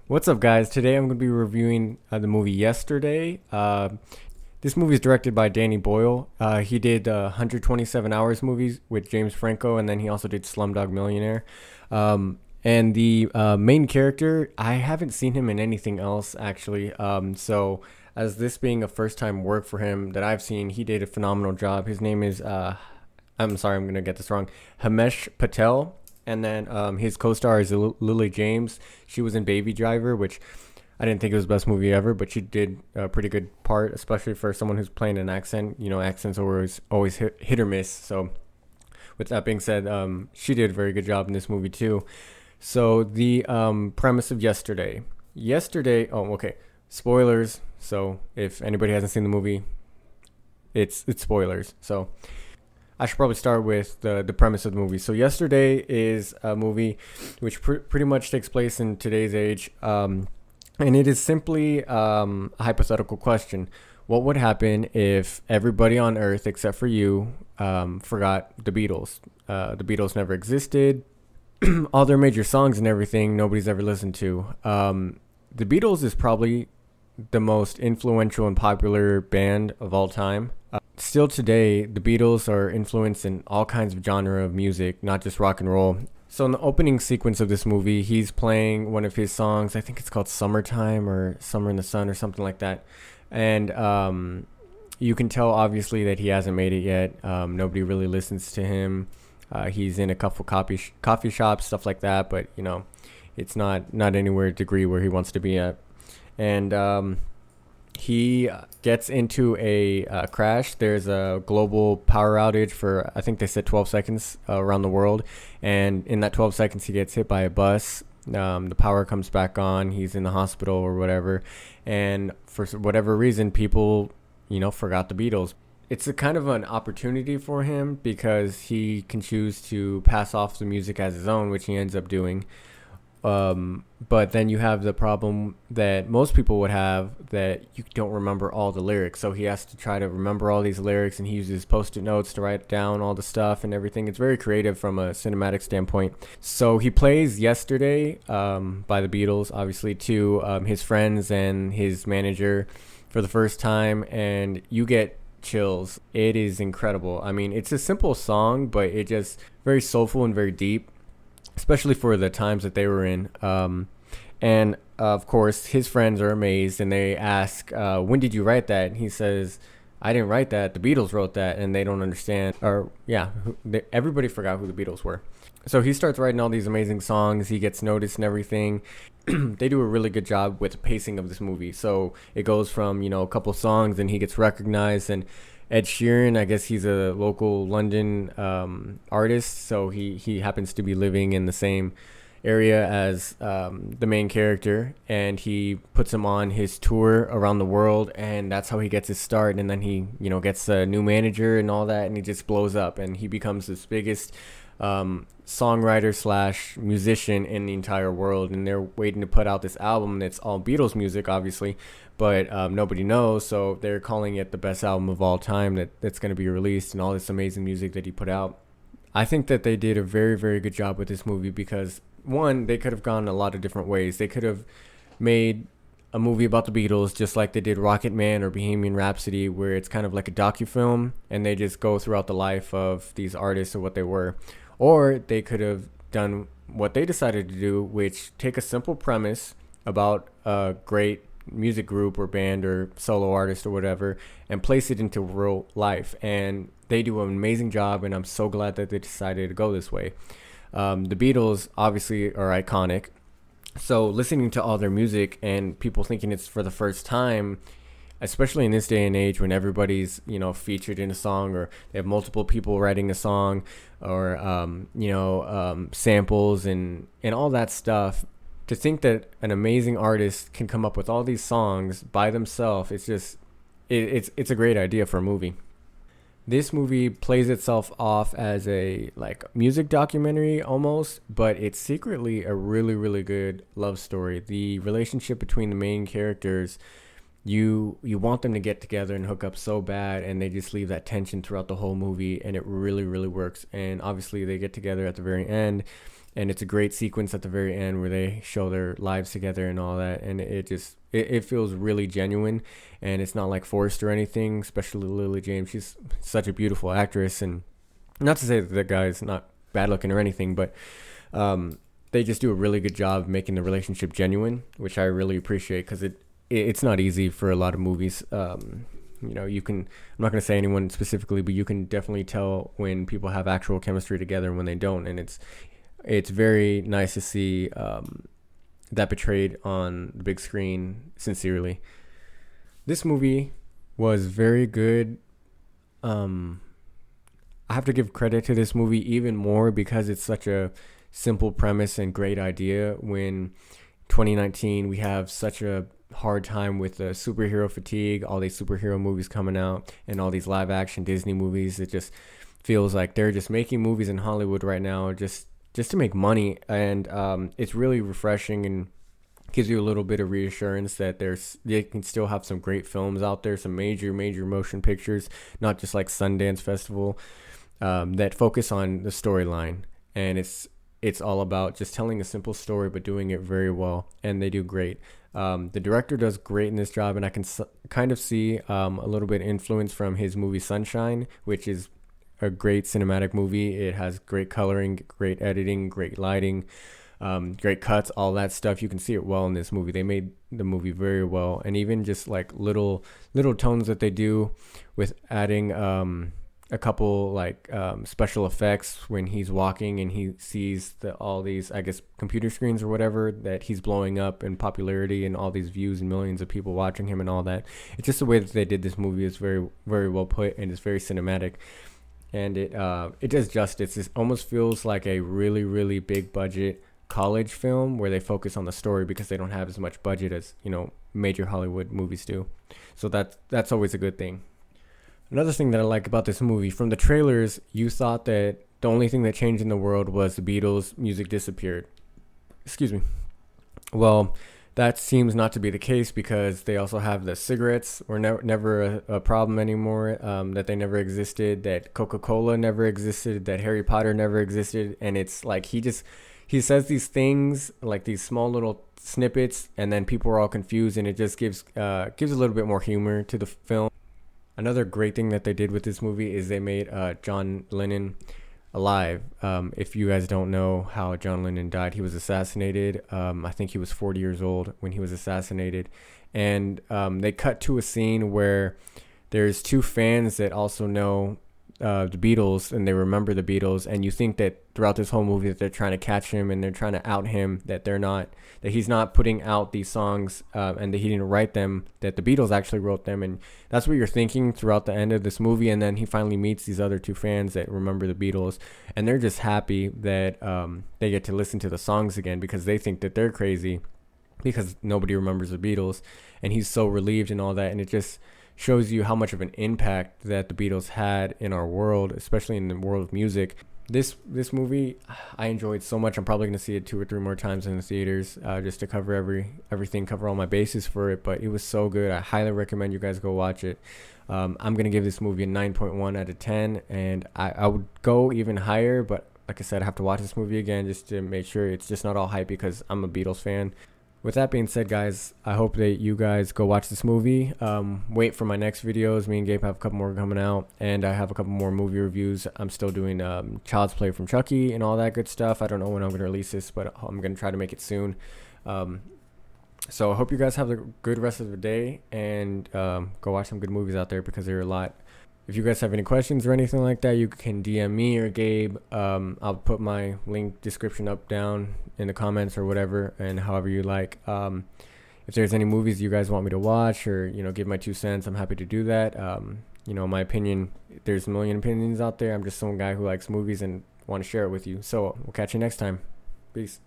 What's up, guys? Today I'm going to be reviewing the movie Yesterday. This movie is directed by Danny Boyle. He did 127 Hours movies with James Franco, and then he also did Slumdog Millionaire. And the main character, I haven't seen him in anything else, actually. So, as this being a first time work for him that I've seen, he did a phenomenal job. His name is, I'm sorry, I'm going to get this wrong, Himesh Patel. And then his co-star is Lily James. She was in Baby Driver, which I didn't think it was the best movie ever, but she did a pretty good part, especially for someone who's playing an accent. You know, accents are always hit or miss. So, with that being said, she did a very good job in this movie too. So the premise of Yesterday. Oh, okay. Spoilers. So if anybody hasn't seen the movie, it's spoilers. So I should probably start with the premise of the movie. So, Yesterday is a movie which pretty much takes place in today's age, and it is simply a hypothetical question. What would happen if everybody on Earth except for you forgot the Beatles? The Beatles never existed. All their major songs and everything nobody's ever listened to. The Beatles is probably the most influential and popular band of all time. Still today, the Beatles are influenced in all kinds of genre of music, not just rock and roll. So in the opening sequence of this movie, he's playing one of his songs. I think it's called "Summertime" or "Summer in the Sun" or something like that. And you can tell obviously that he hasn't made it yet. Nobody really listens to him. He's in a couple coffee shops, stuff like that. But it's not anywhere degree where he wants to be at. And he gets into a crash. There's a global power outage for, I think they said 12 seconds around the world. And in that 12 seconds, he gets hit by a bus. The power comes back on. He's in the hospital or whatever. And for whatever reason, people, forgot the Beatles. It's a kind of an opportunity for him because he can choose to pass off the music as his own, which he ends up doing. But then you have the problem that most people would have, that you don't remember all the lyrics. So he has to try to remember all these lyrics, and he uses post-it notes to write down all the stuff and everything. It's very creative from a cinematic standpoint. So he plays Yesterday by the Beatles, obviously, to his friends and his manager for the first time, and you get chills. It is incredible. I mean, it's a simple song, but it just very soulful and very deep, especially for the times that they were in. And of course, his friends are amazed, and they ask, when did you write that? And he says, I didn't write that. The Beatles wrote that. And they don't understand. Or, yeah, everybody forgot who the Beatles were. So he starts writing all these amazing songs. He gets noticed and everything. They do a really good job with the pacing of this movie. So it goes from, a couple songs, and he gets recognized. And Ed Sheeran, I guess he's a local London artist, so he happens to be living in the same area as the main character, and he puts him on his tour around the world, and that's how he gets his start. And then he, gets a new manager and all that, and he just blows up, and he becomes this biggest songwriter slash musician in the entire world. And they're waiting to put out this album that's all Beatles music, obviously, but nobody knows, so they're calling it the best album of all time that's going to be released, and all this amazing music that he put out. I think that they did a very, very good job with this movie because, one, they could have gone a lot of different ways. They could have made a movie about the Beatles just like they did Rocket Man or Bohemian Rhapsody, where it's kind of like a docufilm and they just go throughout the life of these artists or what they were. Or they could have done what they decided to do, which take a simple premise about a great music group or band or solo artist or whatever, and place it into real life. And they do an amazing job, and I'm so glad that they decided to go this way. The Beatles obviously are iconic, so listening to all their music and people thinking it's for the first time, especially in this day and age when everybody's featured in a song, or they have multiple people writing a song, or samples and all that stuff. To think that an amazing artist can come up with all these songs by themselves, it's just it's a great idea for a movie. This movie plays itself off as a music documentary almost, but it's secretly a really, really good love story. The relationship between the main characters, you want them to get together and hook up so bad, and they just leave that tension throughout the whole movie, and it really, really works. And obviously they get together at the very end, and it's a great sequence at the very end where they show their lives together and all that, and it feels really genuine, and it's not like forced or anything. Especially Lily James, she's such a beautiful actress, and not to say that the guy's not bad looking or anything, but they just do a really good job making the relationship genuine, which I really appreciate, because it's not easy for a lot of movies. You can, I'm not going to say anyone specifically, but you can definitely tell when people have actual chemistry together and when they don't, and it's very nice to see that portrayed on the big screen sincerely. This movie was very good. I have to give credit to this movie even more because it's such a simple premise and great idea. When 2019 we have such a hard time with the superhero fatigue, all these superhero movies coming out and all these live action Disney movies, it just feels like they're just making movies in Hollywood right now just to make money. And it's really refreshing and gives you a little bit of reassurance that they can still have some great films out there, some major motion pictures, not just like Sundance Festival, that focus on the storyline. And it's all about just telling a simple story but doing it very well, and they do great. The director does great in this job, and I can kind of see a little bit influence from his movie Sunshine, which is a great cinematic movie. It has great coloring, great editing, great lighting, great cuts, all that stuff. You can see it well in this movie. They made the movie very well, and even just like little tones that they do with adding a couple like special effects when he's walking and he sees all these, I guess, computer screens or whatever that he's blowing up in popularity and all these views and millions of people watching him and all that. It's just the way that they did this movie is very well put, and it's very cinematic, and it does justice. It almost feels like a really big budget college film where they focus on the story because they don't have as much budget as major Hollywood movies do. So that's always a good thing. Another thing that I like about this movie, from the trailers, you thought that the only thing that changed in the world was the Beatles' music disappeared. Excuse me. Well, that seems not to be the case, because they also have the cigarettes were never a problem anymore, that they never existed, that Coca-Cola never existed, that Harry Potter never existed. And it's like he says these things, like these small little snippets, and then people are all confused, and it just gives a little bit more humor to the film. Another great thing that they did with this movie is they made John Lennon alive. If you guys don't know how John Lennon died, he was assassinated. I think he was 40 years old when he was assassinated. And they cut to a scene where there's two fans that also know the Beatles, and they remember the Beatles, and you think that throughout this whole movie that they're trying to catch him and they're trying to out him, that he's not putting out these songs, and that he didn't write them, that the Beatles actually wrote them. And that's what you're thinking throughout the end of this movie. And then he finally meets these other two fans that remember the Beatles, and they're just happy that they get to listen to the songs again, because they think that they're crazy because nobody remembers the Beatles, and he's so relieved and all that. And it just shows you how much of an impact that the Beatles had in our world, especially in the world of music. This movie I enjoyed so much. I'm probably going to see it 2 or 3 more times in the theaters, just to cover everything, cover all my bases for it. But it was so good. I highly recommend you guys go watch it. I'm going to give this movie a 9.1 out of 10, and I would go even higher, but like I said, I have to watch this movie again just to make sure it's just not all hype, because I'm a Beatles fan. With that being said, guys, I hope that you guys go watch this movie. Wait for my next videos. Me and Gabe have a couple more coming out, and I have a couple more movie reviews. I'm still doing Child's Play from Chucky and all that good stuff. I don't know when I'm going to release this, but I'm going to try to make it soon. So I hope you guys have a good rest of the day, and go watch some good movies out there, because there are a lot. If you guys have any questions or anything like that, you can DM me or Gabe. I'll put my link description up down in the comments or whatever, and however you like. If there's any movies you guys want me to watch, or give my 2 cents, I'm happy to do that. My opinion, there's a million opinions out there. I'm just some guy who likes movies and want to share it with you. So we'll catch you next time. Peace.